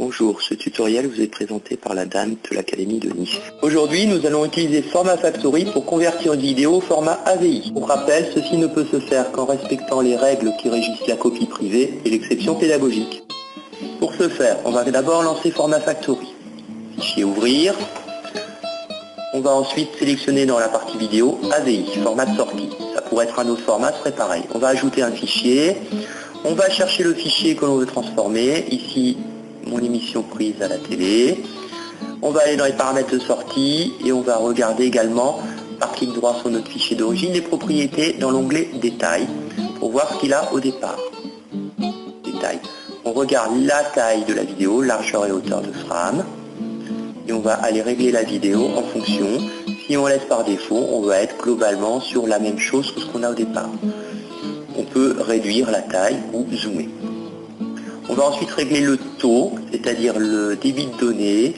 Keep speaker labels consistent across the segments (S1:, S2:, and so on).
S1: Bonjour, ce tutoriel vous est présenté par la DAN de l'Académie de Nice. Aujourd'hui, nous allons utiliser Format Factory pour convertir une vidéo au format AVI. Pour rappel, ceci ne peut se faire qu'en respectant les règles qui régissent la copie privée et l'exception pédagogique. Pour ce faire, on va d'abord lancer Format Factory. Fichier ouvrir. On va ensuite sélectionner dans la partie vidéo AVI, format de sortie. Ça pourrait être un autre format, ce serait pareil. On va ajouter un fichier. On va chercher le fichier que l'on veut transformer. Ici, mon émission prise à la télé. On va aller dans les paramètres de sortie et on va regarder également, par clic droit sur notre fichier d'origine, les propriétés dans l'onglet Détails pour voir ce qu'il a au départ. Détails. On regarde la taille de la vidéo, largeur et hauteur de frame. Et on va aller régler la vidéo en fonction. Si on laisse par défaut, on va être globalement sur la même chose que ce qu'on a au départ. On peut réduire la taille ou zoomer. On va ensuite régler le taux, c'est-à-dire le débit de données,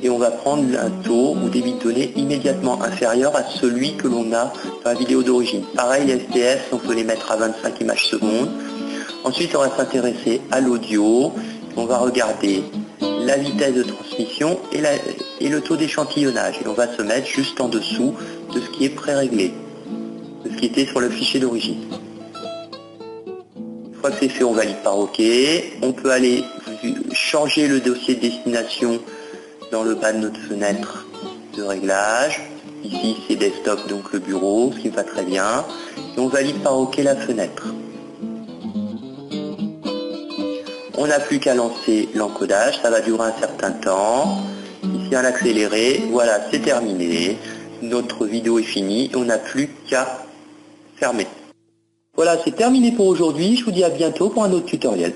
S1: et on va prendre un taux ou débit de données immédiatement inférieur à celui que l'on a dans la vidéo d'origine. Pareil, les FPS, on peut les mettre à 25 images secondes. Ensuite, on va s'intéresser à l'audio. On va regarder la vitesse de transmission et le taux d'échantillonnage. Et on va se mettre juste en dessous de ce qui est pré-réglé, de ce qui était sur le fichier d'origine. Une fois que c'est fait, on valide par OK. On peut aller changer le dossier de destination dans le bas de notre fenêtre de réglage. Ici, c'est desktop, donc le bureau, ce qui me va très bien. Et on valide par OK la fenêtre. On n'a plus qu'à lancer l'encodage, ça va durer un certain temps. Ici un accéléré, voilà, c'est terminé. Notre vidéo est finie, on n'a plus qu'à fermer. Voilà, c'est terminé pour aujourd'hui, je vous dis à bientôt pour un autre tutoriel.